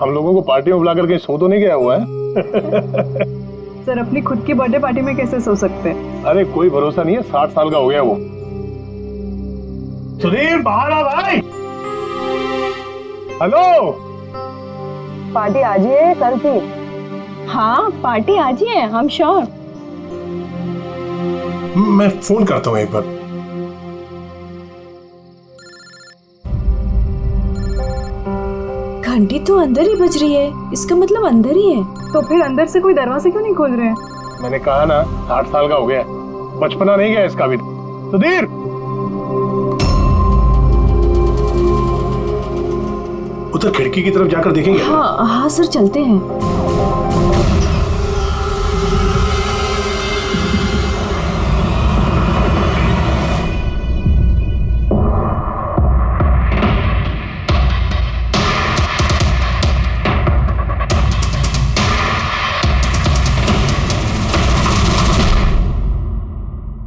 हम लोगों को पार्टी में बुला कर कहीं सो तो नहीं गया हुआ है? सर अपनी खुद की बर्थडे पार्टी में कैसे सो सकते हैं? अरे कोई भरोसा नहीं है, 60 साल का हो गया वो। सुधीर बाहर आ भाई। हेलो, पार्टी आज ही है कल की? हाँ पार्टी आज ही है, हम श्योर। मैं फोन करता हूँ एक बार। घंटी तो अंदर ही बज रही है, इसका मतलब अंदर ही है। तो फिर अंदर से कोई दरवाजे क्यों नहीं खोल रहे हैं? मैंने कहा ना 60 साल का हो गया, बचपना नहीं गया इसका भी। सुधीर, उधर खिड़की की तरफ जाकर देखेंगे। हाँ हाँ सर, चलते हैं।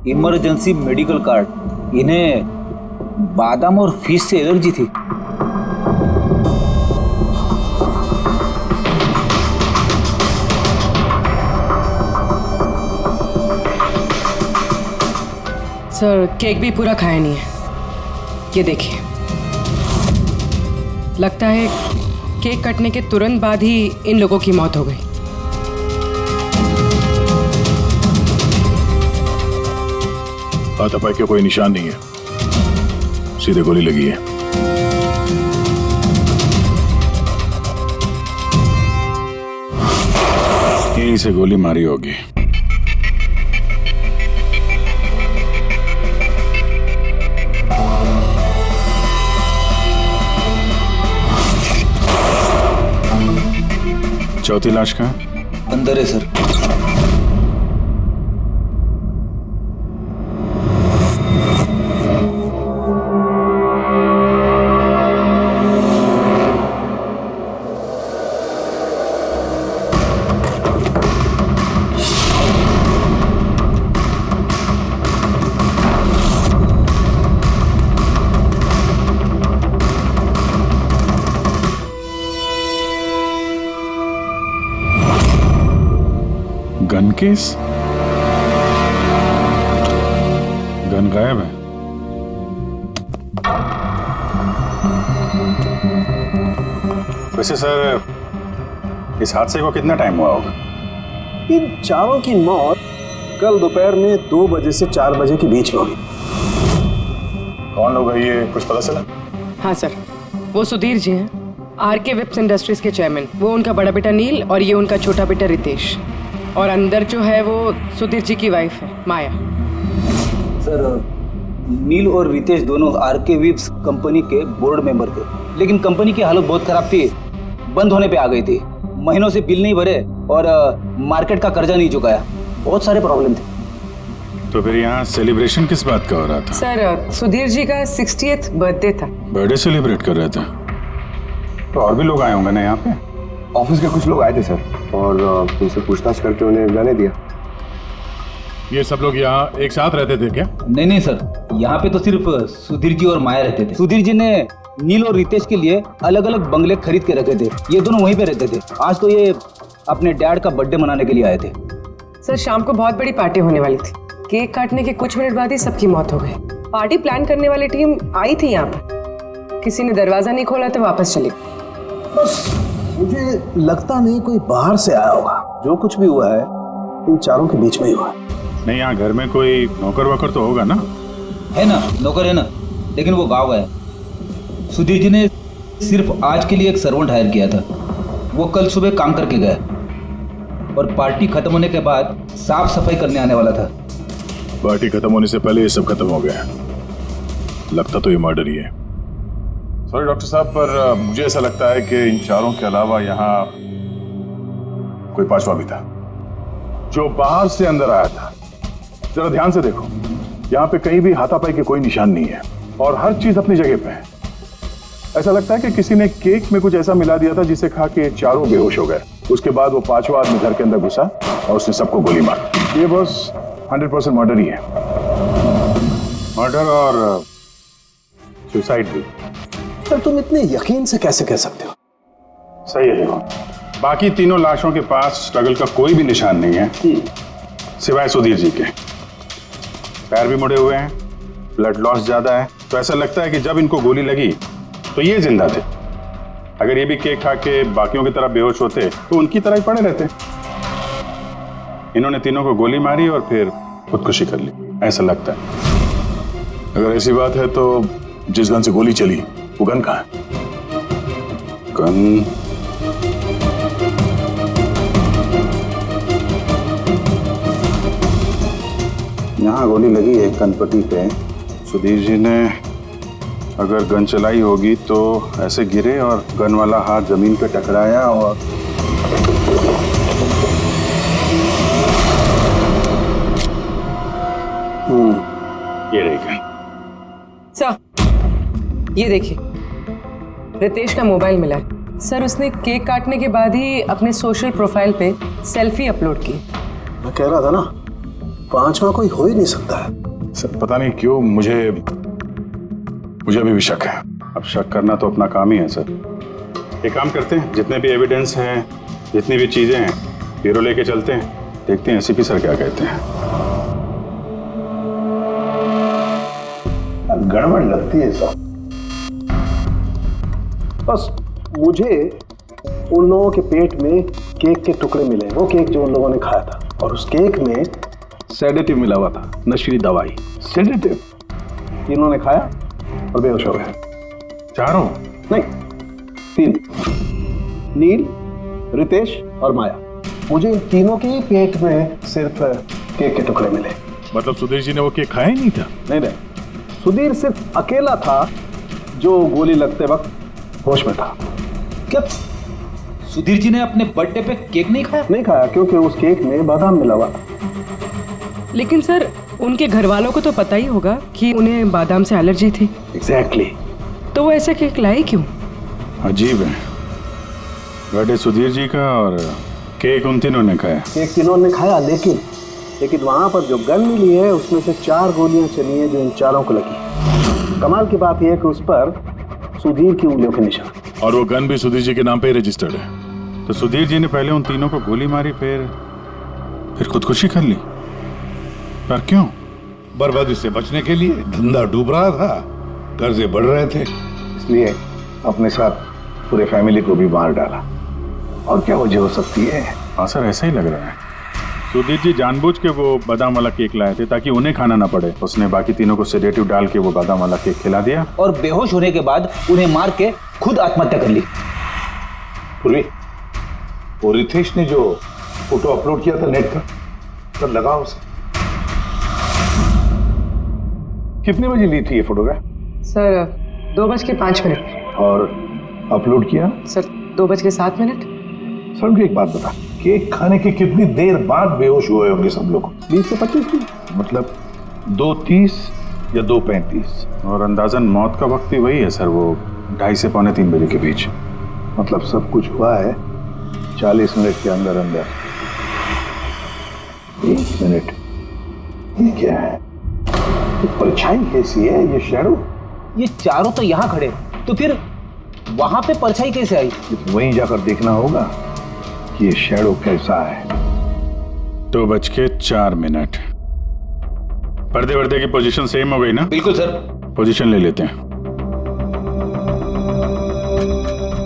Emergency medical card. इन्हें बादाम और फिश से एलर्जी थी। सर केक भी पूरा खाया नहीं है, ये देखिए। लगता है केक कटने के तुरंत बाद ही इन लोगों की मौत हो गई। हाथापाई का कोई निशान नहीं है, सीधे गोली लगी है। यहीं से गोली मारी होगी। चौथी लाश कहाँ? अंदर है सर। Gun case? गन गायब है। वैसे सर, इस हादसे को कितना टाइम हुआ होगा? इन चारों की मौत कल दोपहर में 2 बजे से 4 बजे के बीच में हुई। कौन लोग है ये, कुछ पता चला? हाँ सर, वो सुधीर जी हैं, आरके वेब्स इंडस्ट्रीज के चेयरमैन। वो उनका बड़ा बेटा नील और ये उनका छोटा बेटा रितेश। और अंदर जो है वो सुधीर जी की वाइफ है माया। सर नील और रितेश दोनों आरके वेब्स कंपनी के बोर्ड मेंबर थे, लेकिन कंपनी की हालत बहुत खराब थी, बंद होने पे आ गई थी। महीनों से बिल नहीं भरे और मार्केट का कर्जा नहीं चुकाया, बहुत सारे प्रॉब्लम थे। तो फिर यहाँ सेलिब्रेशन किस बात का हो रहा था? सर सुधीर जी का 60th बर्थडे था। बर्थडे सेलिब्रेट कर रहे थे? तो और भी लोग आए होंगे ना यहाँ पे? ऑफिस के कुछ लोग आए थे सर, और उनसे पूछताछ करके उन्हें जाने दिया। ये सब लोग यहाँ एक साथ रहते थे क्या? नहीं सर, यहाँ पे तो सिर्फ सुधीर जी और माया रहते थे। सुधीर जी ने नील और रितेश के लिए अलग अलग बंगले खरीद के रखे थे, ये दोनों वहीं पे रहते थे। आज तो ये अपने डैड का बर्थडे मनाने के लिए आए थे। सर शाम को बहुत बड़ी पार्टी होने वाली थी, केक काटने के कुछ मिनट बाद ही सबकी मौत हो गई। पार्टी प्लान करने वाली टीम आई थी यहाँ पर, किसी ने दरवाजा नहीं खोला तो वापस चली। मुझे लगता नहीं कोई बाहर से आया होगा। जो कुछ भी हुआ है इन चारों के बीच में ही हुआ है। नहीं, यहाँ घर में कोई नौकर वोकर तो होगा ना? है ना, नौकर है ना, लेकिन वो गाँव गया। सुधीर जी ने सिर्फ आज के लिए एक सर्वेंट हायर किया था, वो कल सुबह काम करके गया और पार्टी खत्म होने के बाद साफ सफाई करने आने वाला था। पार्टी खत्म होने से पहले ये सब खत्म हो गया। लगता तो ये मर्डर ही है। सॉरी डॉक्टर साहब, पर मुझे ऐसा लगता है कि इन चारों के अलावा यहाँ कोई पांचवा भी था जो बाहर से अंदर आया था। जरा ध्यान से देखो, यहाँ पे कहीं भी हाथापाई के कोई निशान नहीं है और हर चीज अपनी जगह पे है। ऐसा लगता है कि किसी ने केक में कुछ ऐसा मिला दिया था जिसे खा के चारों बेहोश हो गए। उसके बाद वो पांचवा आदमी घर के अंदर घुसा और उसने सबको गोली मारी। ये बस 100% मर्डर ही है। मर्डर और सुसाइड भी। सर तुम इतने यकीन से कैसे कह सकते हो? सही है। देखो, बाकी तीनों लाशों के पास स्ट्रगल का कोई भी निशान नहीं है सिवाय सुधीर जी के। पैर भी मुड़े हुए हैं, ब्लड लॉस ज्यादा है, तो ऐसा लगता है कि जब इनको गोली लगी तो ये जिंदा थे। अगर ये भी केक खा के बाकियों की तरह बेहोश होते तो उनकी तरह ही पड़े रहते। इन्होंने तीनों को गोली मारी और फिर खुदकुशी कर ली, ऐसा लगता है। अगर ऐसी बात है तो जिस गन से गोली चली वो गन कहाँ है? गन यहाँ गोली लगी है कनपट्टी पे। सुधीर जी ने अगर गन चलाई होगी तो ऐसे गिरे और गन वाला हाथ जमीन पे टकराया और ये रही गन। सर, ये देखिए, रितेश का मोबाइल मिला है। सर, उसने केक काटने के बाद ही अपने सोशल प्रोफाइल पे सेल्फी अपलोड की। मैं कह रहा था ना, पांचवा कोई हो ही नहीं सकता है। सर, पता नहीं क्यों मुझे अभी भी शक है। अब शक करना तो अपना काम ही है सर। एक काम करते हैं, जितने भी एविडेंस हैं, जितनी भी चीजें हैं, ब्यूरो लेके चलते हैं, देखते हैं एसीपी सर क्या कहते हैं। गड़बड़ लगती है सब। बस मुझे उन लोगों के पेट में केक के टुकड़े मिले, वो केक जो उन लोगों ने खाया था, और उस केक में सेडेटिव मिला हुआ था, नशीली दवाई। सेडेटिव इन्होंने खाया और बेहोश हो गए। चारों? नहीं, 3, नील, रितेश और माया। मुझे इन तीनों के ही पेट में सिर्फ केक के टुकड़े मिले। मतलब सुधीर जी ने वो केक खाया ही नहीं था? नहीं, सुधीर सिर्फ अकेला था जो गोली लगते वक्त होश में था। क्या सुधीर जी ने अपने बर्थडे पे केक नहीं खाया? नहीं खाया, क्योंकि उस केक में बादाम मिला हुआ था। लेकिन सर, उनके घर वालों को तो पता ही होगा कि उन्हें बादाम से एलर्जी थी। एग्जैक्टली। तो वो ऐसा केक लाए क्यों? अजीब है, बर्थडे सुधीर जी का और केक उन तीनों ने खाया। केक तीनों ने खाया, लेकिन वहां पर जो गन मिली है उसमें से 4 गोलियां चली हैं जो इन चारों को लगी। कमाल की बात यह है कि उस पर सुधीर की उंगलियों के निशान, और वो गन भी सुधीर जी के नाम पे ही रजिस्टर्ड है। तो सुधीर जी ने पहले उन तीनों को गोली मारी, फिर खुदकुशी कर ली। पर क्यों? बर्बादी से बचने के लिए। धंधा डूब रहा था, कर्जे बढ़ रहे थे, इसलिए अपने साथ पूरे फैमिली को भी मार डाला। और क्या वजह हो सकती है? हाँ सर, ऐसा ही लग रहा है। सुधीर जी जानबूझ के वो बादाम वाला केक लाए थे ताकि उन्हें खाना ना पड़े। उसने बाकी तीनों को सेडेटिव डाल के वो बादाम वाला केक खिला दिया और बेहोश होने के बाद उन्हें मार के खुद आत्महत्या कर ली। पूरी वो रितेश ने जो फोटो अपलोड किया था नेट पर, तब लगा उसे। कितने बजे ली थी ये फोटोग्राफ? सर, 2:05। और अपलोड किया? सर, 2:07। सर, मुझे एक बात बता, केक खाने के कितनी देर बाद बेहोश हुए होंगे सब लोग? 20 से 25 दिन। मतलब 2:30 या 2:35। और अंदाजन मौत का वक्त भी वही है सर, वो 2:30 से 2:45 बजे के बीच। मतलब सब कुछ हुआ है 40 मिनट के अंदर अंदर। 1 मिनट, ये क्या है? ये परछाई कैसी है? ये शैडो? ये चारों तो यहाँ खड़े, तो फिर वहां पे परछाई कैसे आई? वहीं जाकर देखना होगा कि ये शैडो कैसा है। 2:04। पर्दे वर्दे की पोजीशन सेम हो गई ना? बिल्कुल सर। पोजीशन ले लेते हैं।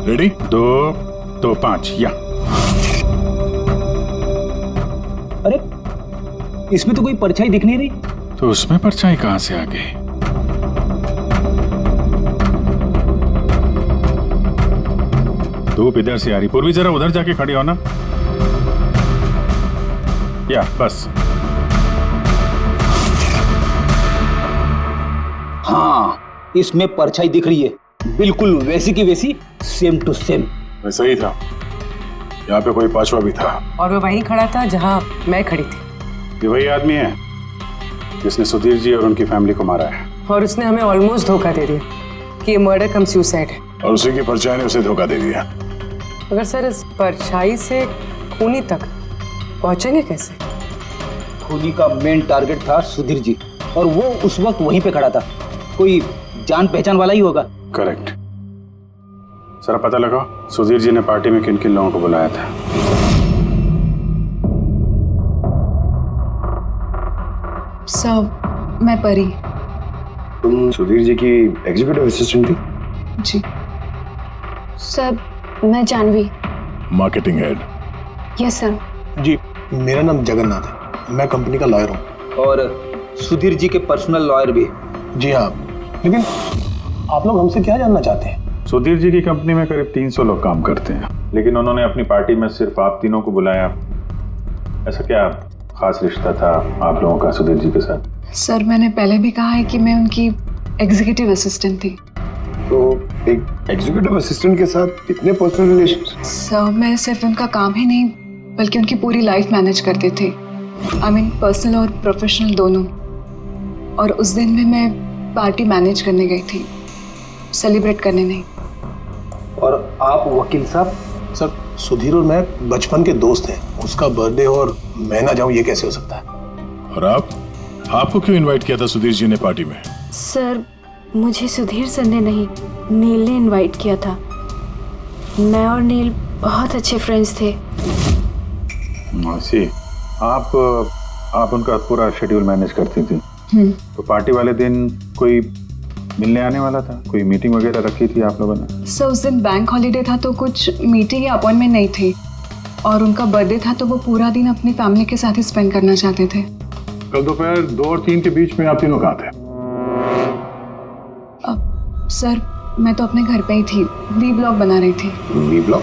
रेडी? 2, 2, 5 या। अरे, इसमें तो कोई परछाई दिख नहीं रही। तो उसमें परछाई कहां से आ गई? धूप इधर से आ रही। पूर्वी, जरा उधर जाके खड़ी हो ना। या बस। हाँ, इसमें परछाई दिख रही है, बिल्कुल वैसी की वैसी, सेम टू सेम। वैसा ही था। यहाँ पे कोई पांचवा भी था। और वो वहीं खड़ा था जहां मैं खड़ी थी। ये वही आदमी है जिसने सुधीर जी और उनकी फैमिली को मारा है। और उसने हमें ऑलमोस्ट धोखा दे दिया कि ये मर्डर कम सुसाइड है। और उसी की परछाई ने उसे धोखा दे दिया। मगर सर, इस परछाई से खूनी तक पहुंचेंगे कैसे? खूनी का मेन टारगेट था सुधीर जी, और वो उस वक्त वहीं पे खड़ा था। कोई जान पहचान वाला ही होगा। करेक्ट। सर पता लगा सुधीर जी ने पार्टी में किन किन लोगों को बुलाया था। सर मैं परी। तुम सुधीर जी की एग्जीक्यूटिव असिस्टेंट थी? जी। सर मैं Janhavi. Marketing head. Yes sir. जी मेरा नाम जगन्नाथ है, मैं कंपनी का लॉयर हूँ। और सुधीर जी के पर्सनल लॉयर भी। जी हाँ, लेकिन आप लोग हमसे क्या जानना चाहते हैं? सुधीर जी की कंपनी में करीब 300 लोग काम करते हैं, लेकिन उन्होंने अपनी पार्टी में सिर्फ आप तीनों को बुलाया। ऐसा क्या खास रिश्ता था आप लोगों का सुधीर जी के साथ? सर मैंने पहले भी कहा है कि मैं उनकी एग्जीक्यूटिव असिस्टेंट थी। तो एक एग्जीक्यूटिव असिस्टेंट के साथ इतने पर्सनल रिलेशन? सर मैं सिर्फ उनका काम ही नहीं बल्कि उनकी पूरी लाइफ मैनेज करते थे। आई मीन पर्सनल और प्रोफेशनल दोनों। और उस दिन में मैं पार्टी मैनेज करने गई थी, सेलिब्रेट करने नहीं। और आप वकील साहब? सर सुधीर और मैं बचपन के दोस्त हैं, उसका बर्थडे और मैं ना जाऊं ये कैसे हो सकता है? और आपको क्यों इनवाइट किया था सुधीर जी ने पार्टी में? सर मुझे सुधीर सर ने नहीं, नील ने इनवाइट किया था। मैं और नील बहुत अच्छे फ्रेंड्स थे। सी आप उनका पूरा शेड्यूल मैनेज करती थी। तो पार्टी वाले दिन कोई मिलने आने वाला था? कोई मीटिंग वगैरह रखी थी आप लोगों ने? सर उस दिन बैंक हॉलीडे था तो कुछ मीटिंग या अपॉइंटमेंट नहीं थी, और उनका बर्थडे था तो वो पूरा दिन अपनी फैमिली के साथ ही स्पेंड करना चाहते थे। कल दोपहर 2 और 3 के बीच में आप तीनों कहाँ थे? सर मैं तो अपने घर पे ही थी, वी ब्लॉग बना रही थी। V blog?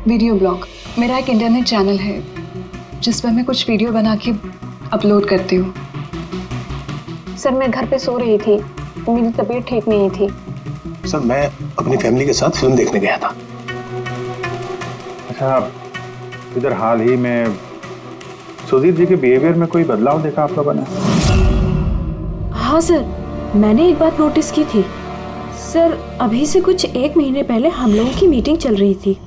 Video blog. मेरा एक इंटरनेट चैनल है जिस पर मैं कुछ वीडियो बना के अपलोड करती हूँ। सर मैं घर पे सो रही थी, मेरी तबीयत ठीक नहीं थी। सर मैं अपनी फैमिली के साथ फिल्म देखने गया था। अच्छा, इधर हाल ही में सुधीर जी के बिहेवियर में कोई बदलाव देखा आप लोगों ने? हाँ सर, मैंने एक बात नोटिस की थी। सर अभी से कुछ 1 महीने पहले हम लोगों की मीटिंग चल रही थी।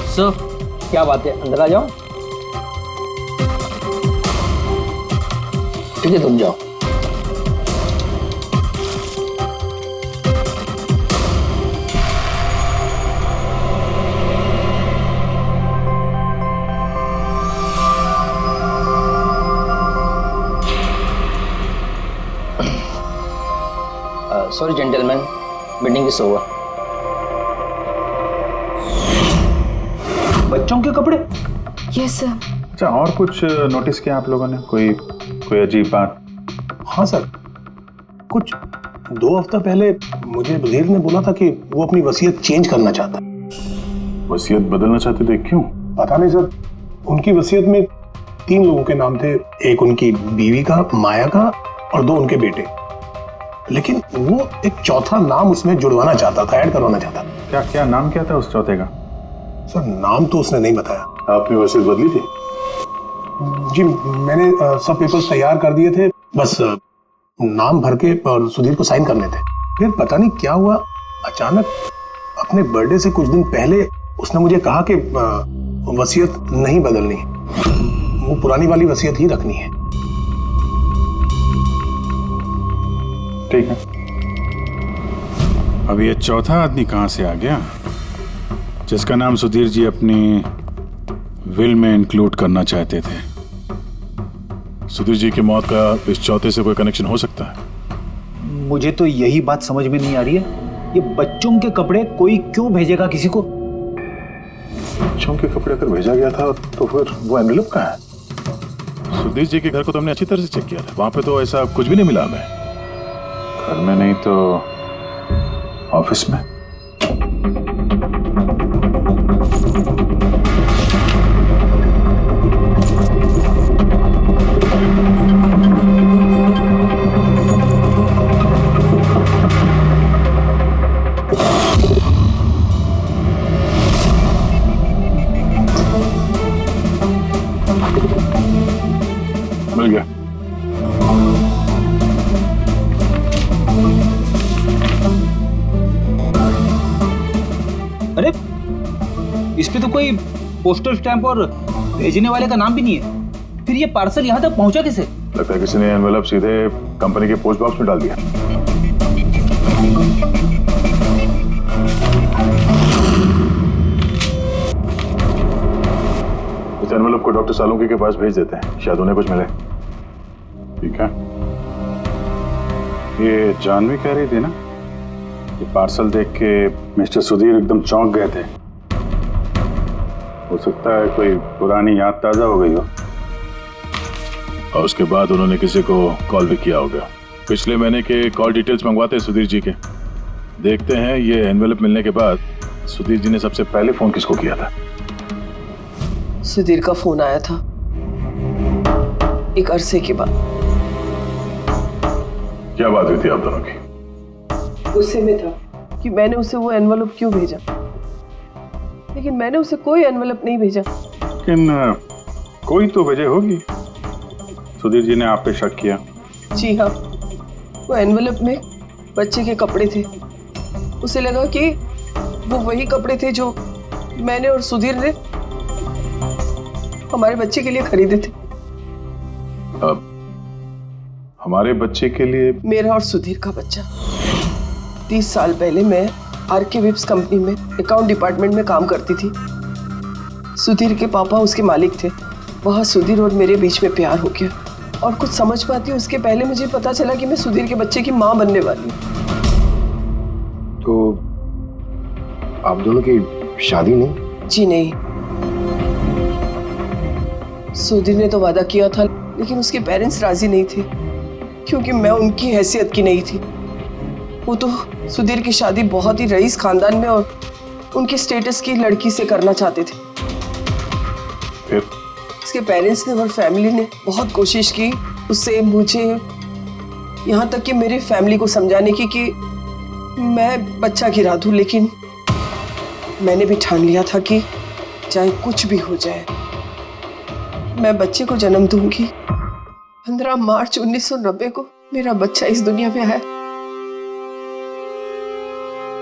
सर क्या बात है, अंदर आ जाओ। ठीक है तुम जाओ। Sorry gentleman, meeting is over. बच्चों के कपड़े? Yes sir. अच्छा, और कुछ नोटिस किया आप लोगों ने? कोई अजीब बात? हाँ सर, कुछ 2 हफ्ता पहले मुझे सुधीर ने बोला था कि वो अपनी वसीयत चेंज करना चाहता है। वसीयत बदलना चाहते थे, क्यों? पता नहीं सर, उनकी वसीयत में 3 लोगों के नाम थे, एक उनकी बीवी का, माया का, और 2 उनके बेटे। लेकिन वो एक चौथा नाम उसमें जुड़वाना चाहता था, ऐड करवाना चाहता था। क्या नाम क्या था उस चौथे का? सर नाम तो उसने नहीं बताया। आपने वसीयत बदली थी? जी मैंने सब पेपर्स तैयार कर दिए थे, बस नाम भर के और सुधीर को साइन करने थे। फिर पता नहीं क्या हुआ, अचानक अपने बर्थडे से कुछ दिन पहले उसने मुझे कहा कि वसीयत नहीं बदलनी, वो पुरानी वाली वसीयत ही रखनी है। ठीक है। अब ये चौथा आदमी कहां से आ गया जिसका नाम सुधीर जी अपनी विल में इंक्लूड करना चाहते थे? सुधीर जी की मौत का इस चौथे से कोई कनेक्शन हो सकता है? मुझे तो यही बात समझ में नहीं आ रही है, ये बच्चों के कपड़े कोई क्यों भेजेगा किसी को? बच्चों के कपड़े अगर भेजा गया था तो फिर वो एनवेलप कहाँ है? सुधीर जी के घर को तो हमने अच्छी तरह से चेक किया था, वहां पे तो ऐसा कुछ भी नहीं मिला हमें। घर में नहीं तो ऑफिस में? मिल गया। अरे इस पे तो कोई पोस्टल स्टैंप और भेजने वाले का नाम भी नहीं है, फिर ये पार्सल यहाँ तक पहुंचा कैसे? लगता है किसी ने एनवेलप सीधे कंपनी के पोस्ट बॉक्स में डाल दिया। इस एनवेलप को डॉक्टर सालुंकी के पास भेज देते हैं, शायद उन्हें कुछ मिले। ठीक है। ये जानवी कह रही थी ना, ये पार्सल देख के मिस्टर सुधीर एकदम चौंक गए थे। हो सकता है कोई पुरानी याद ताजा हो गई हो। और उसके बाद उन्होंने किसी को कॉल भी किया होगा। पिछले महीने के कॉल डिटेल्स मंगवाते हैं सुधीर जी के। देखते हैं ये एनवेलप मिलने के बाद सुधीर जी ने सबसे पहले फोन किसको किया था। सुधीर का फोन आया था एक अरसे के बाद। क्या बात हुई थी आप दोनों की? गुस्से में था कि मैंने उसे वो एनवेलप क्यों भेजा, लेकिन मैंने उसे कोई एनवेलप नहीं भेजा। लेकिन कोई तो वजह होगी। सुधीर जी ने आप पे शक किया। जी हाँ, वो एनवेलप में बच्चे के कपड़े थे। उसे लगा कि वो वही कपड़े थे जो मैंने और सुधीर ने हमारे बच्चे के लिए खरीदे थे। अब हमारे बच्चे के लिए? मेरा और सुधीर का बच्चा। 30 साल पहले मैं आरके विप्स कंपनी में अकाउंट डिपार्टमेंट में काम करती थी। सुधीर के पापा उसके मालिक थे। वहाँ सुधीर और मेरे बीच में प्यार हो गया और कुछ समझ पाती उसके पहले मुझे पता चला कि मैं सुधीर के बच्चे की माँ बनने वाली हूँ। तो आप दोनों की शादी नहीं? जी नहीं। सुधीर ने तो वादा किया था, लेकिन उसके पेरेंट्स राजी नहीं थे क्योंकि मैं उनकी हैसियत की नहीं थी। वो तो सुधीर की शादी बहुत ही रईस खानदान में और उनके स्टेटस की लड़की से करना चाहते थे। फिर उसके पेरेंट्स ने और फैमिली ने बहुत कोशिश की उससे, मुझे, यहाँ तक कि मेरी फैमिली को समझाने की कि मैं बच्चा गिरा दूं, लेकिन मैंने भी ठान लिया था कि चाहे कुछ भी हो जाए मैं बच्चे को जन्म दूंगी। 15 मार्च 1990 को मेरा बच्चा इस दुनिया में आया,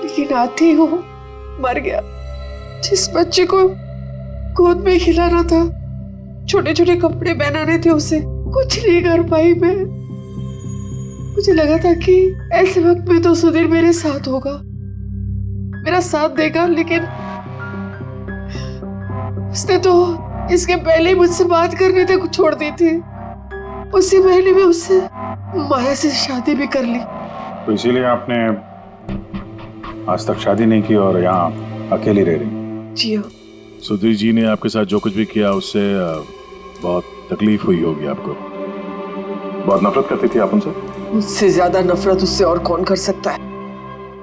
लेकिन आते ही वो मर गया। जिस बच्चे को गोद में खिलाना था, छोटे छोटे कपड़े पहनाने थे, उसे कुछ नहीं कर पाई मैं। मुझे लगा था कि ऐसे वक्त में तो सुधीर मेरे साथ होगा, मेरा साथ देगा, लेकिन उसने तो इसके पहले ही मुझसे बात करने तक छोड़ दी थी। उसी महीने में उससे माया से शादी भी कर ली। तो इसीलिए आपने आज तक शादी नहीं की और यहाँ अकेली रह रही? जी हाँ। सुधीर जी ने आपके साथ जो कुछ भी किया उससे बहुत तकलीफ हुई होगी आपको। बहुत नफरत करती थी आप उनसे? मुझसे ज्यादा नफरत उससे और कौन कर सकता है।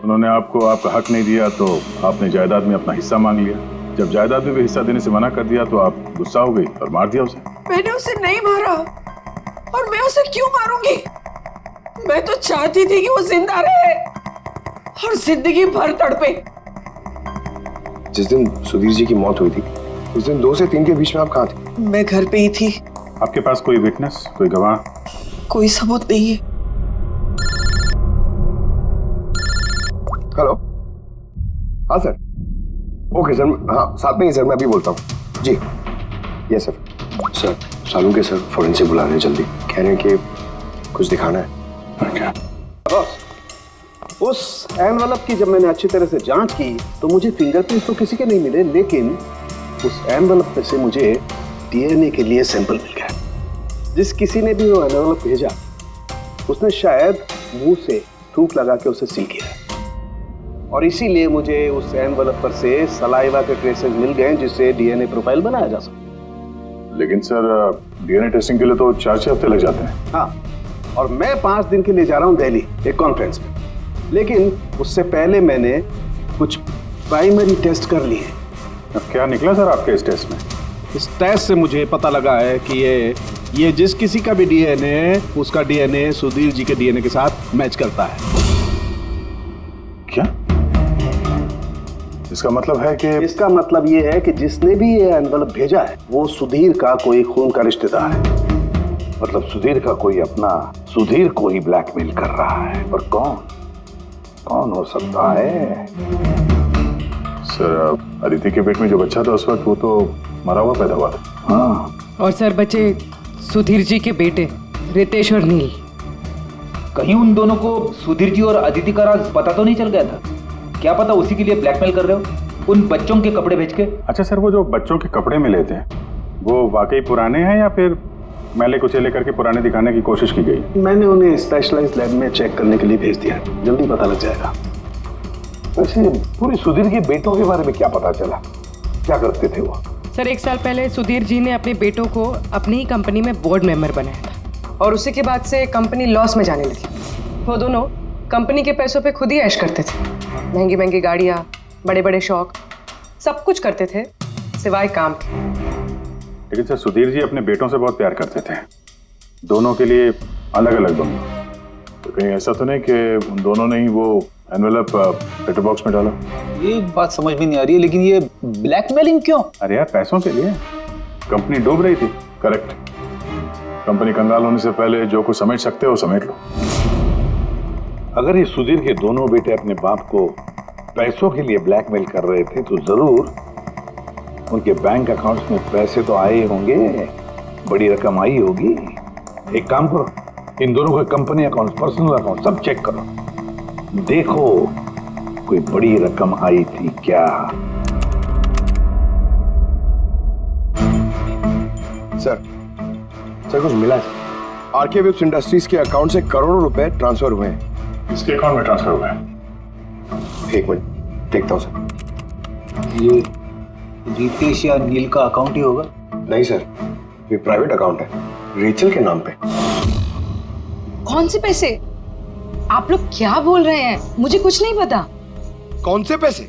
उन्होंने आपको आपका हक नहीं दिया तो आपने जायदाद में अपना हिस्सा मांग लिया। जब जायदाद में भी हिस्सा देने से मना कर दिया तो आप गुस्सा हो गई और मार दिया उसे। मैंने उसे नहीं मारा, और मैं उसे क्यों मारूंगी? मैं तो चाहती थी कि वो जिंदा रहे और जिंदगी भर तड़पे। जिस दिन सुधीर जी की मौत हुई थी उस दिन 2 से 3 के बीच में आप कहाँ थे? मैं घर पे ही थी। आपके पास कोई विटनेस, कोई गवाह? कोई सबूत नहीं है। हेलो, हाँ सर। ओके सर, हाँ साथ में ही सर, मैं अभी बोलता हूँ। जी yes sir. Sir Salunke sir forensic बुला रहे हैं जल्दी, कह रहे हैं कि कुछ दिखाना है। बॉस, उस एनवेलप की जब मैंने अच्छी तरह से जांच की तो मुझे फिंगरप्रिंट्स तो किसी के नहीं मिले, लेकिन उस एनवेलप में से मुझे डीएनए के लिए सैंपल मिल गया। जिस किसी ने भी वो एनवेलप भेजा उसने शायद मुंह से थूक लगा के उसे सील किया, और इसीलिए मुझे उस एनवेलप पर से सलाइवा के ट्रेसेस मिल गए जिससे डीएनए प्रोफाइल बनाया जा सकता। लेकिन सर डीएनए टेस्टिंग के लिए तो 4-6 हफ्ते लग जाते हैं। हाँ, और मैं 5 दिन के लिए जा रहा हूँ दिल्ली एक कॉन्फ्रेंस में, लेकिन उससे पहले मैंने कुछ प्राइमरी टेस्ट कर लिए। अब क्या निकला सर आपके इस टेस्ट में? इस टेस्ट से मुझे पता लगा है कि ये जिस किसी का भी डीएनए, उसका डीएनए सुधीर जी के डीएनए के साथ मैच करता है। क्या? इसका मतलब है कि? इसका मतलब ये है कि जिसने भी ये एनवेलप भेजा है वो सुधीर का कोई खून का रिश्तेदार है। मतलब सुधीर का कोई अपना सुधीर को ही ब्लैकमेल कर रहा है। पर कौन हो सकता है? सर अदिति के पेट में जो बच्चा था उस वक्त वो तो मरा हुआ पैदा हुआ था। हाँ। और सर बच्चे सुधीर जी के बेटे रितेश और नील। कहीं उन दोनों को सुधीर जी और अदिति का राज पता तो नहीं चल गया था? क्या पता उसी के लिए ब्लैकमेल कर रहे हो उन बच्चों के कपड़े बेच के। अच्छा सर, वो जो बच्चों के कपड़े मिले थे वो वाकई पुराने हैं या फिर मैले कुचेले करके पुराने दिखाने की कोशिश की गई? मैंने उन्हें स्पेशलाइज्ड लैब में चेक करने के लिए भेज दिया, जल्दी पता लग जाएगा। वैसे पूरी सुधीर के बेटों के बारे में क्या पता चला? क्या करते थे वो? सर 1 साल पहले सुधीर जी ने अपने बेटों को अपनी ही कंपनी में बोर्ड मेंबर बनाया था और उसी के बाद से कंपनी लॉस में जाने लगी। वो दोनों कंपनी के पैसों पे खुद ही ऐश करते थे, महंगी महंगी गाड़ियाँ, बड़े बड़े शौक, सब कुछ करते थे सिवाय काम के। लेकिन सर सुधीर जी अपने बेटों से बहुत प्यार करते थे, दोनों के लिए अलग अलग दोनों। तो कहीं ऐसा तो नहीं कि उन दोनों ने ही वो एनवेलप लेटर बॉक्स में डाला? ये बात समझ में नहीं आ रही है, लेकिन ये ब्लैकमेलिंग क्यों? अरे यार पैसों के लिए, कंपनी डूब रही थी। करेक्ट। कंपनी कंगाल होने से पहले जो कुछ समेट सकते हो समेट लो। अगर ये सुधीर के दोनों बेटे अपने बाप को पैसों के लिए ब्लैकमेल कर रहे थे तो जरूर उनके बैंक अकाउंट्स में पैसे तो आए होंगे, बड़ी रकम आई होगी। एक काम करो, इन दोनों के कंपनी अकाउंट, पर्सनल अकाउंट सब चेक करो, देखो कोई बड़ी रकम आई थी क्या। सर कुछ मिला है? आरके वेब्स इंडस्ट्रीज के अकाउंट से करोड़ों रुपए ट्रांसफर हुए हैं। किसके अकाउंट में ट्रांसफर हुए हैं? एक मिनट देखता हूँ सर। ये रितेश या नील का अकाउंट ही होगा? नहीं सर, ये प्राइवेट अकाउंट है, रेचल के नाम पे। कौन से पैसे? आप लोग क्या बोल रहे हैं? मुझे कुछ नहीं पता। कौन से पैसे?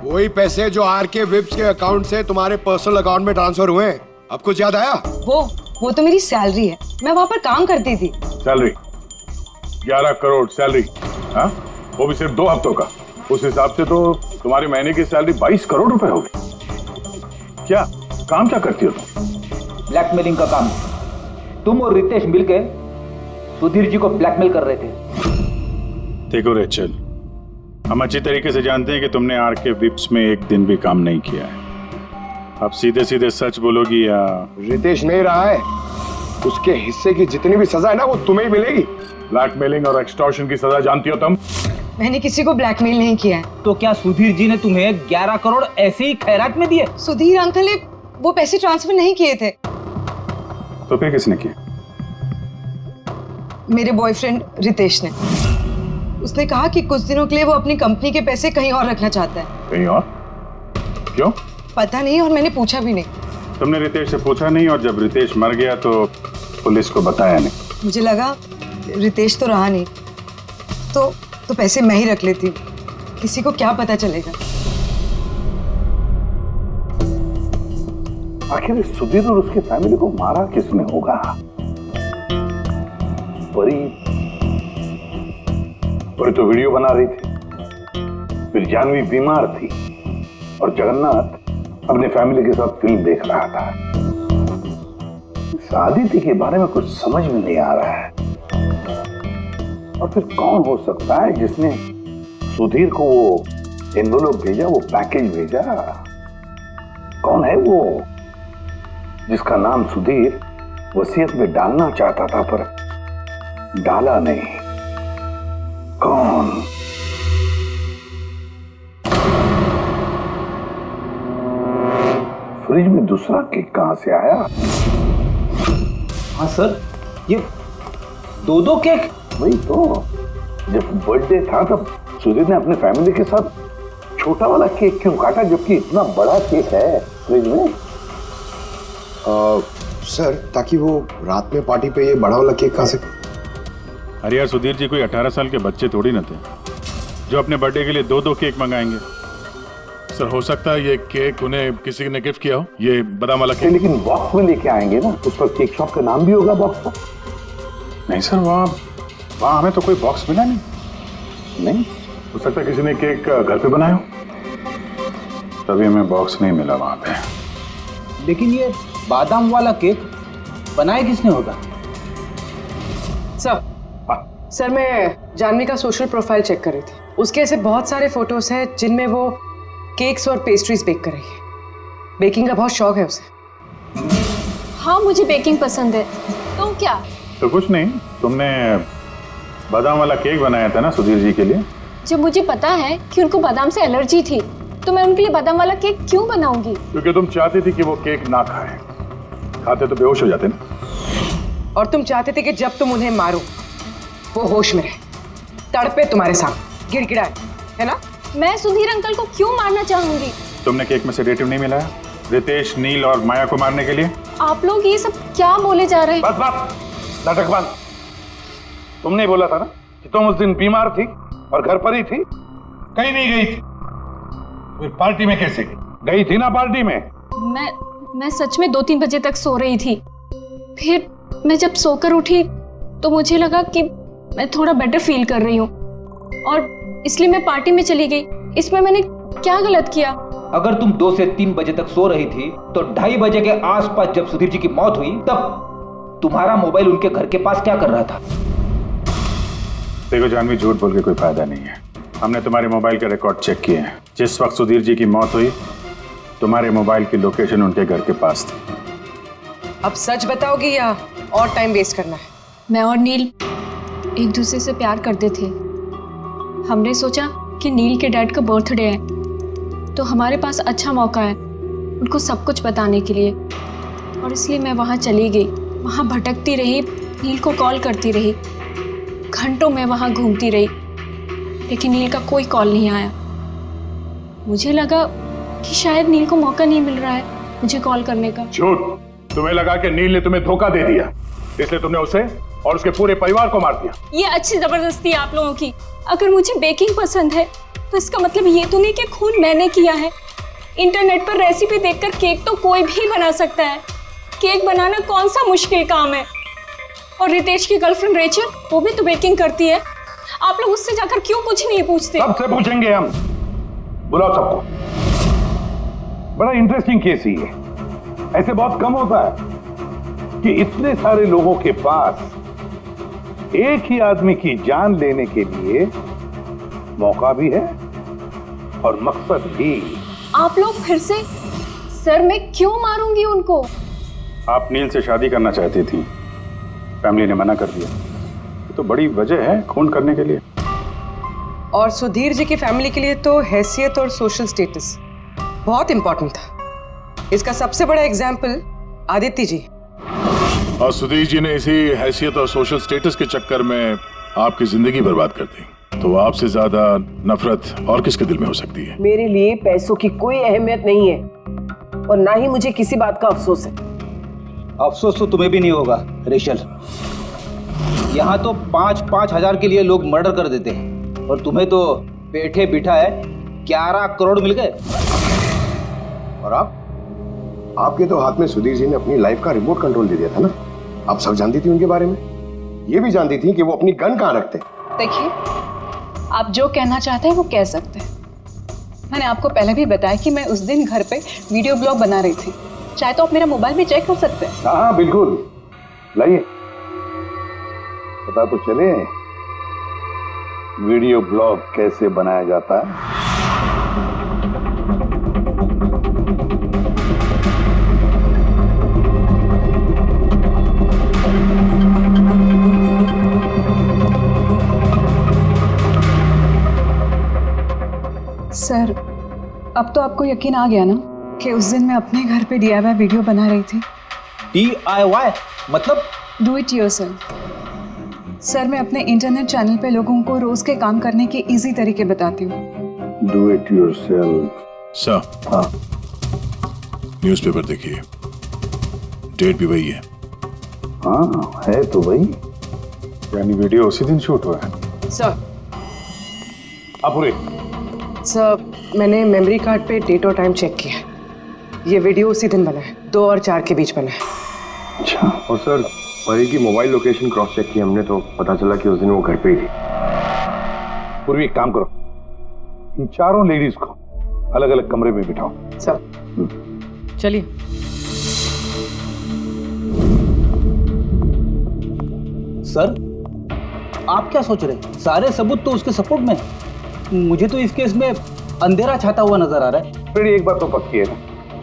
वही पैसे जो आरके वेब्स के अकाउंट से तुम्हारे पर्सनल अकाउंट में ट्रांसफर हुए हैं। अब कुछ याद आया? वो तो मेरी सैलरी है, मैं वहां पर काम करती थी। Salary 11 crore salary? हाँ, वो भी सिर्फ 2 हफ्तों का। उस हिसाब से तो तुम्हारी महीने की सैलरी 22 करोड़ रुपए हो गई। क्या काम क्या करती हो तुम? ब्लैकमेलिंग का काम। तुम और रितेश मिलके सुधीर जी को ब्लैकमेल कर रहे थे। देखो रेचल, हम अच्छी तरीके से जानते हैं कि तुमने आरके विप्स में एक दिन भी काम नहीं किया है। अब सीधे सीधे सच बोलोगी या? रितेश नहीं रहा है, उसके हिस्से की जितनी भी सजा है ना वो तुम्हें ही मिलेगी। ब्लैकमेलिंग और एक्सटॉर्शन की सजा जानती हो तुम? मैंने किसी को ब्लैकमेल नहीं किया है। तो क्या सुधीर जी ने तुम्हें 11 करोड़ ऐसे ही खैरात में दिए? सुधीर अंकल ने वो पैसे ट्रांसफर नहीं किए थे। तो फिर किसने किया? मेरे बॉयफ्रेंड रितेश ने। उसने कहा कि कुछ दिनों के लिए वो अपनी कंपनी के पैसे कहीं और रखना चाहता है। कहीं और? क्यों? पता नहीं, और मैंने पूछा भी नहीं। तुमने रितेश से पूछा नहीं, और जब रितेश मर गया तो पुलिस को बताया नहीं? मुझे लगा रितेश तो रहा नहीं, तो पैसे मैं ही रख लेती, किसी को क्या पता चलेगा। आखिर सुधीर और उसके फैमिली को मारा किसने होगा? परी तो वीडियो बना रही थी, फिर जानवी बीमार थी और जगन्नाथ अपने फैमिली के साथ फिल्म देख रहा था। आदित्य के बारे में कुछ समझ में नहीं आ रहा है। और फिर कौन हो सकता है जिसने सुधीर को वो एनवेलप भेजा, वो पैकेज भेजा? कौन है वो जिसका नाम सुधीर वसीयत में डालना चाहता था पर डाला नहीं? कौन? फ्रिज में दूसरा केक कहां से आया? हाँ सर, ये 2 केक। वही तो, जब बर्थडे था तब सुधीर ने अपने फैमिली के साथ छोटा वाला केक क्यों काटा जबकि इतना बड़ा केक है फ्रिज में? सर, ताकि वो रात में पार्टी पे ये बड़ा वाला केक खा सके। अरे यार, सुधीर जी कोई 18 साल के बच्चे थोड़ी ना थे जो अपने बर्थडे के लिए 2 केक मंगाएंगे। सर, हो सकता है ये केक उन्हें किसी ने गिफ्ट किया हो, ये बादाम वाला केक। लेकिन बॉक्स में लेके आएंगे ना, उस पर केक शॉप का नाम भी होगा बॉक्स पर। नहीं सर, वहाँ हमें तो कोई बॉक्स मिला नहीं। नहीं हो सकता है किसी ने केक घर पे बनाया हो, तभी हमें बॉक्स नहीं मिला वहाँ पे। लेकिन ये बादाम वाला केक बनाया किसने होगा? सर मैं जानवी का सोशल प्रोफाइल चेक कर रही थी। उसके ऐसे बहुत सारे फोटोज हैं जिनमें वो केक्स और पेस्ट्रीज बेक कर रही है। बेकिंग का बहुत शौक है उसे। हाँ मुझे बेकिंग पसंद है। तो क्या? तो कुछ नहीं, तुमने बादाम वाला केक बनाया था ना सुधीर जी के लिए। जब मुझे पता है कि उनको बादाम से एलर्जी थी तो मैं उनके लिए बादाम वाला केक क्यों बनाऊंगी? क्योंकि तुम चाहती थी कि वो केक ना खाए, खाते तो बेहोश हो जाते ना। और तुम चाहते थे कि जब तुम उन्हें मारो वो होश में रहे, तड़पे तुम्हारे सामने, गिड़गिड़ाए, है ना? मैं सुधीर अंकल को क्यों मारना चाहूंगी? तुमने केक में सेडेटिव नहीं मिलाया रितेश, नील और माया को मारने के लिए? आप लोग ये सब क्या बोले जा रहे हैं? बस बस, नाटक बंद। तुमने ही बोला था ना कि तुम उस दिन बीमार थी और घर पर ही थी, कहीं नहीं गई थी। फिर पार्टी में कैसे गई थी ना पार्टी में? मैं सच में 2-3 बजे तक सो रही थी। फिर मैं जब सोकर उठी तो मुझे लगा कि मैं थोड़ा बेटर फील कर रही हूँ और इसलिए मैं पार्टी में चली गई। इसमें मैंने क्या गलत किया? अगर तुम 2 से 3 बजे तक सो रही थी तो 2:30 बजे के आसपास जब सुधीर जी की मौत हुई तब तुम्हारा मोबाइल उनके घर के पास क्या कर रहा था? देखो जानवी, झूठ बोल के कोई फायदा नहीं है। हमने तुम्हारे मोबाइल के रिकॉर्ड चेक किए हैं। जिस वक्त सुधीर जी की मौत हुई तुम्हारे मोबाइल की लोकेशन उनके घर के पास थी। अब सच बताओगी या और टाइम वेस्ट करना है? मैं और नील एक दूसरे से प्यार करते थे। हमने सोचा कि नील के डैड का बर्थडे है तो हमारे पास अच्छा मौका है उनको सब कुछ बताने के लिए, और इसलिए मैं वहाँ चली गई। वहाँ भटकती रही, नील को कॉल करती रही, घंटों में वहाँ घूमती रही, लेकिन नील का कोई कॉल नहीं आया। मुझे लगा कि शायद नील को मौका नहीं मिल रहा है मुझे कॉल करने का। झूठ! तुम्हें लगा कि नील ने तुम्हें धोखा दे दिया, इसलिए तुमने उसे और उसके पूरे परिवार को मार दिया। ये अच्छी जबरदस्ती है आप लोगों की। अगर मुझे बेकिंग पसंद है तो इसका मतलब ये तो नहीं कि खून मैंने किया है। इंटरनेट पर रेसिपी देखकर केक तो कोई भी बना सकता है। केक बनाना कौन सा मुश्किल काम है? और रितेश की गर्लफ्रेंड रेचल, वो भी तो बेकिंग करती है। आप लोग उससे जाकर क्यों कुछ नहीं पूछते? सबसे पूछेंगे हम, बुलाओ सबको। बड़ा इंटरेस्टिंग केस ही है। ऐसे बहुत कम होता है कि इतने सारे लोगों के पास एक ही आदमी की जान लेने के लिए मौका भी है और मकसद भी। आप लोग फिर से? सर मैं क्यों मारूंगी उनको? आप नील से शादी करना चाहती थी, फैमिली ने मना कर दिया। ये तो बड़ी वजह है खून करने के लिए। और सुधीर जी की फैमिली के लिए तो हैसियत और सोशल स्टेटस बहुत इंपॉर्टेंट था। इसका सबसे बड़ा एग्जाम्पल आदित्य जी। और सुधीर जी ने इसी हैसियत और सोशल स्टेटस के चक्कर में आपकी जिंदगी बर्बाद कर दी। तो आपसे ज्यादा नफरत और किसके दिल में हो सकती है? मेरे लिए पैसों की कोई अहमियत नहीं है और ना ही मुझे किसी बात का अफसोस है। अफसोस तो तुम्हें भी नहीं होगा रेशल। यहाँ तो 5-5 हजार के लिए लोग मर्डर कर देते हैं और तुम्हें तो बैठे बिठाए 11 करोड़ मिल गए। और आपके तो हाथ में सुधीर जी ने अपनी लाइफ का रिमोट कंट्रोल दे दिया था ना। आप सब जानती थी उनके बारे में, ये भी जानती थी कि वो अपनी गन कहाँ रखते। देखिए, आप जो कहना चाहते हैं वो कह सकते हैं। मैंने आपको पहले भी बताया कि मैं उस दिन घर पे वीडियो ब्लॉग बना रही थी। चाहे तो आप मेरा मोबाइल भी चेक कर सकते हैं। हाँ बिल्कुल, लाइए पता तो चले वीडियो ब्लॉग कैसे बनाया जाता है। सर, अब तो आपको यकीन आ गया ना कि उस दिन मैं अपने घर पे DIY वीडियो बना रही थी। DIY मतलब? Do it yourself. सर, मैं अपने इंटरनेट चैनल पे लोगों को रोज के काम करने के इजी तरीके बताती हूँ। Do it yourself. सर, हाँ, न्यूज़पेपर देखिए, डेट भी वही है। हाँ है तो वही, यानी वीडियो उसी दिन शूट हुआ है। सर, अपुरे सर, मैंने मेमोरी कार्ड पे डेट और टाइम चेक किया। ये वीडियो उसी दिन बना है, 2 और 4 के बीच बना है। अच्छा। और सर, परी की मोबाइल लोकेशन क्रॉस चेक की हमने तो पता चला कि उस दिन वो घर पे ही थी। पूर्वी एक काम करो, इन चारों लेडीज को अलग अलग कमरे में बिठाओ। सर चलिए। सर आप क्या सोच रहे हैं? सारे सबूत तो उसके सपोर्ट में है। मुझे तो इस केस में अंधेरा छाता हुआ नजर आ रहा है। फिर एक बात तो पक्की है ना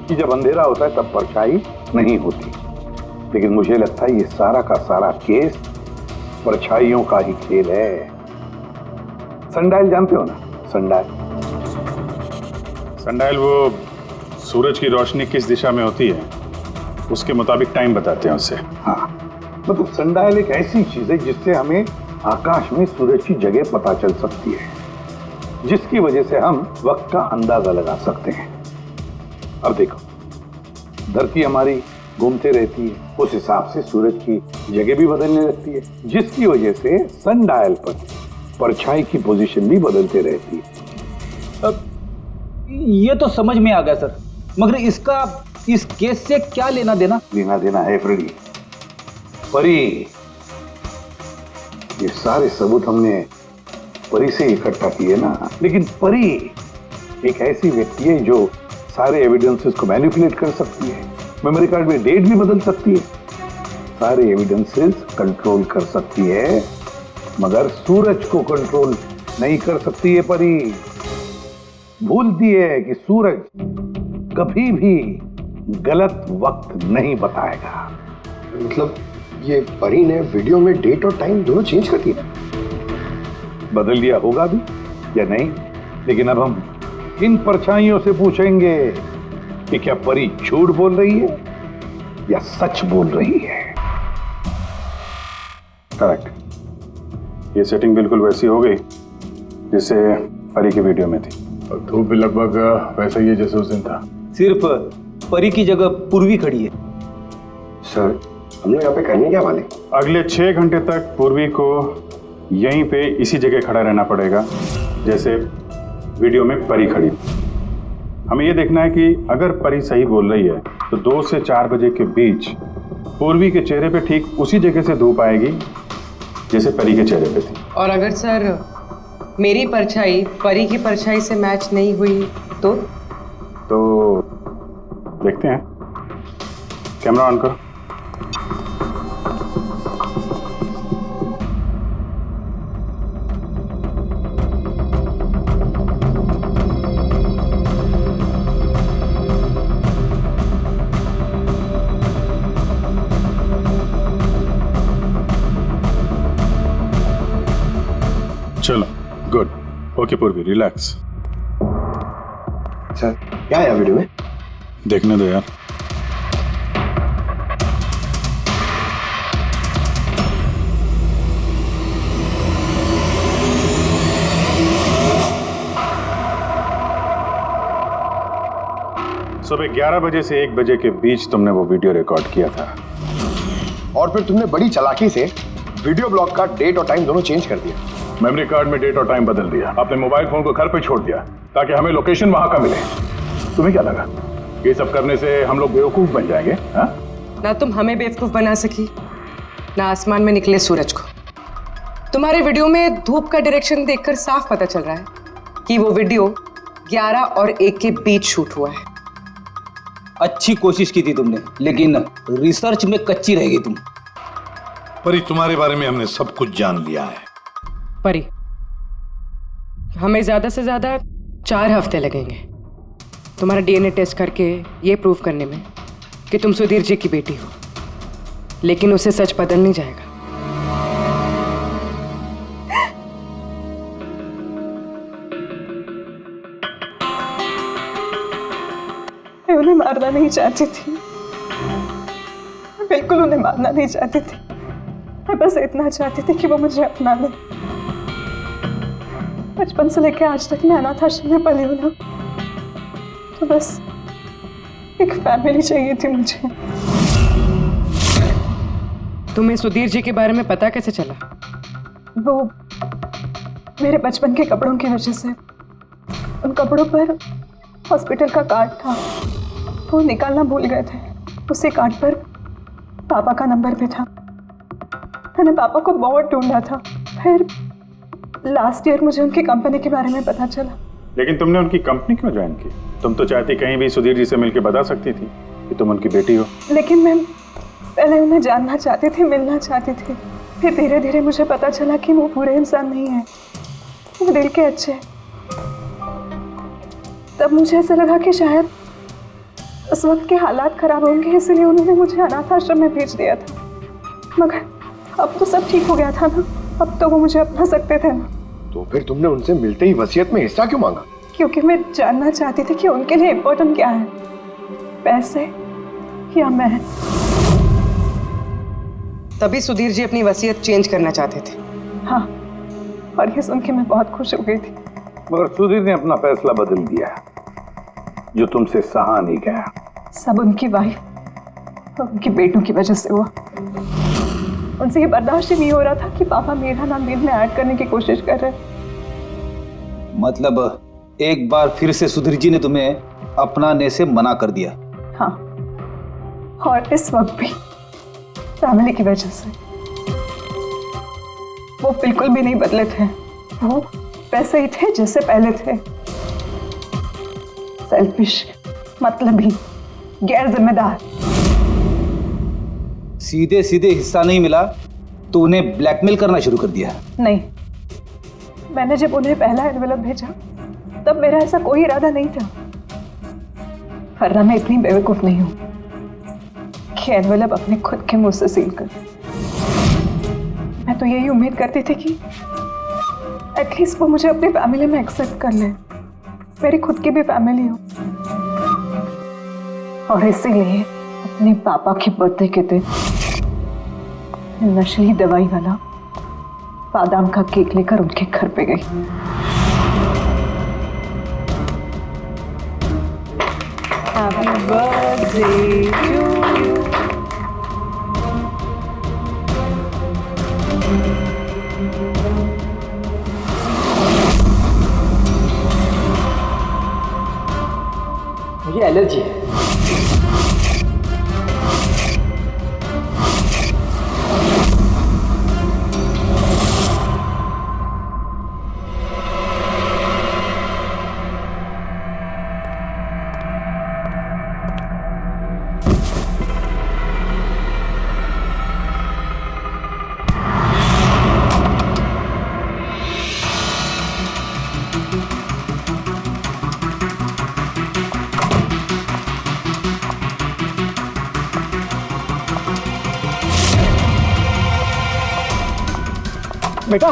कि जब अंधेरा होता है तब परछाई नहीं होती। लेकिन मुझे लगता है ये सारा का सारा केस परछाइयों का ही खेल है। सनडायल जानते हो ना? सनडायल सनडायल वो सूरज की रोशनी किस दिशा में होती है उसके मुताबिक टाइम बताते हैं उससे। हाँ, मतलब सनडायल एक ऐसी चीज है जिससे हमें आकाश में सूरज की जगह पता चल सकती है, जिसकी वजह से हम वक्त का अंदाजा लगा सकते हैं। अब देखो, धरती हमारी घूमते रहती है, उस हिसाब से सूरज की जगह भी बदलने लगती है, जिसकी वजह से सनडायल पर परछाई की पोजीशन भी बदलते रहती है। अब ये तो समझ में आ गया सर, मगर इसका इस केस से क्या लेना देना? लेना देना है फ्रेडी। परी, ये सारे सबूत हमने परी से इकट्ठा किए ना, लेकिन परी एक ऐसी व्यक्ति है जो सारे एविडेंसेस को मैनिपुलेट कर सकती है, मेमोरी कार्ड में डेट भी बदल सकती है, सारे एविडेंसेस कंट्रोल कर सकती है, मगर सूरज को कंट्रोल नहीं कर सकती है। परी भूलती है कि सूरज कभी भी गलत वक्त नहीं बताएगा। मतलब ये परी ने वीडियो में डेट और टाइम दोनों चेंज कर दिया? बदल दिया होगा भी या नहीं, लेकिन अब हम इन परछाइयों से पूछेंगे कि क्या परी झूठ बोल रही है या सच बोल रही है। करेक्ट, ये सेटिंग बिल्कुल वैसी हो गई जैसे परी की वीडियो में थी, और धूप भी लगभग वैसा ही है जैसे उस दिन था। सिर्फ परी की जगह पूर्वी खड़ी है। सर, हम लोग यहाँ पे करने क्या वाले? अगले 6 घंटे तक पूर्वी को यहीं पे इसी जगह खड़ा रहना पड़ेगा जैसे वीडियो में परी खड़ी। हमें ये देखना है कि अगर परी सही बोल रही है तो 2 से 4 बजे के बीच पूर्वी के चेहरे पे ठीक उसी जगह से धूप आएगी जैसे परी के चेहरे पे थी। और अगर सर मेरी परछाई परी की परछाई से मैच नहीं हुई तो देखते हैं। कैमरा ऑन करो। चलो, गुड। ओके पूर्वी, रिलैक्स। सर, क्या है वीडियो में? देखने दो यार। सुबह 11 बजे से 1 बजे के बीच तुमने वो वीडियो रिकॉर्ड किया था, और फिर तुमने बड़ी चालाकी से वीडियो ब्लॉग का डेट और टाइम दोनों चेंज कर दिया। मेमोरी कार्ड में डेट और टाइम बदल दिया, अपने मोबाइल फोन को घर पे छोड़ दिया ताकि हमें लोकेशन वहां का मिले। तुम्हें क्या लगा ये सब करने से हम लोग बेवकूफ बन जाएंगे? हा? ना तुम हमें बेवकूफ बना सकी, ना आसमान में निकले सूरज को। तुम्हारे वीडियो में धूप का डायरेक्शन देखकर साफ पता चल रहा है कि वो वीडियो 11 और 1 के बीच शूट हुआ है। अच्छी कोशिश की थी तुमने, लेकिन रिसर्च में कच्ची रह गई तुम। परी, तुम्हारे बारे में हमने सब कुछ जान लिया है। परी, हमें ज्यादा से ज्यादा 4 हफ्ते लगेंगे तुम्हारा डीएनए टेस्ट करके ये प्रूव करने में कि तुम सुधीर जी की बेटी हो, लेकिन उसे सच बदल नहीं जाएगा। मैं उन्हें मारना नहीं चाहती थी, मैं बिल्कुल उन्हें मारना नहीं चाहती थी। मैं बस इतना चाहती थी कि वो मुझे अपना ले। बचपन से लेकर आज तक मैं अनाथ आश्रम में पली हूँ ना, तो बस एक फैमिली चाहिए थी मुझे। तुम्हें सुधीर जी के बारे में पता कैसे चला? वो मेरे बचपन के कपड़ों की वजह से, उन कपड़ों पर हॉस्पिटल का कार्ड था, वो निकालना भूल गए थे। उसी कार्ड पर पापा का नंबर भी था। मैंने पापा को बहुत ढूंढा था, फिर लास्ट ईयर मुझे उनकी कंपनी के बारे में पता चला। लेकिन तुमने उनकी कंपनी क्यों ज्वाइन की? तुम तो चाहती कहीं भी सुधीर जी से मिलकर बता सकती थी कि तुम उनकी बेटी हो। लेकिन मैं पहले उन्हें जानना चाहती थी, मिलना चाहती थी। फिर धीरे धीरे मुझे पता चला कि वो बुरे इंसान नहीं है, वो दिल के अच्छे। तब मुझे ऐसा लगा कि शायद उस वक्त के हालात खराब होंगे इसलिए उन्होंने मुझे अनाथ आश्रम में भेज दिया था। मगर अब तो सब ठीक हो गया था ना, अब तो वो मुझे अपना सकते थे ना। तो फिर तुमने उनसे मिलते ही वसीयत में हिस्सा क्यों मांगा? क्योंकि मैं जानना चाहती थी कि उनके लिए इम्पोर्टेंट क्या है, पैसे या मैं। तभी सुधीर जी अपनी वसीयत चेंज करना चाहते थे। हाँ, और ये सुन के मैं बहुत खुश हो गई थी। मगर सुधीर ने अपना फैसला बदल दिया, जो तुमसे सहा नहीं गया। सब उनकी वाइफ और उनके बेटों की वजह से हुआ। उनसे ये बर्दाश्त ही नहीं हो रहा था कि पापा मेरा नाम नील में ऐड करने की कोशिश कर रहे। मतलब एक बार फिर से सुधीर जी ने तुम्हें अपनाने से मना कर दिया? हाँ, और इस वक्त भी फैमिली की वजह से। वो बिल्कुल भी नहीं बदले थे, वो वैसे ही थे जैसे पहले थे। सेल्फिश, मतलबी, गैर जिम्मेदार। सीधे सीधे हिस्सा नहीं मिला तो उन्हें ब्लैकमेल करना शुरू कर दिया? नहीं, मैंने जब उन्हें पहला एनवेलप भेजा तब मेरा ऐसा कोई इरादा नहीं था। वरना मैं इतनी बेवकूफ नहीं हूं कि एनवेलप अपने खुद के मुंह से सील कर। मैं तो यही उम्मीद करती थी कि एटलीस्ट वो मुझे अपनी फैमिली में एक्सेप्ट कर ले, मेरी खुद की भी फैमिली हो। और इसीलिए अपने पापा के बर्थडे के दिन नशीली दवाई वाला बादाम का केक लेकर उनके घर पे गई। Happy birthday to you. मुझे एलर्जी है। बेटा,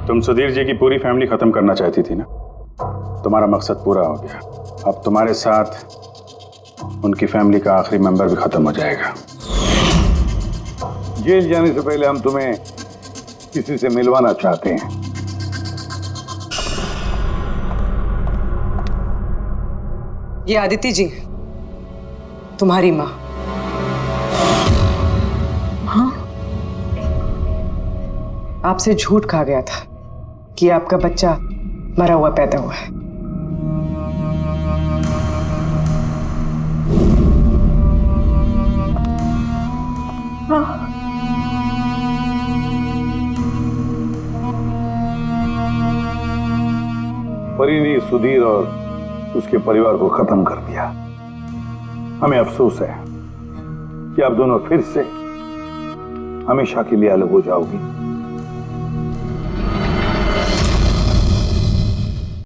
तुम सुधीर जी की पूरी फैमिली खत्म करना चाहती थी ना? तुम्हारा मकसद पूरा हो गया। अब तुम्हारे साथ उनकी फैमिली का आखिरी मेंबर भी खत्म हो जाएगा। जेल जाने से पहले हम तुम्हें किसी से मिलवाना चाहते हैं। ये आदिति जी, तुम्हारी माँ। हाँ, आपसे झूठ कहा गया था कि आपका बच्चा मरा हुआ पैदा हुआ है। हाँ, परी ने सुधीर और उसके परिवार को खत्म कर दिया। हमें अफसोस है कि आप दोनों फिर से हमेशा के लिए अलग हो जाओगी।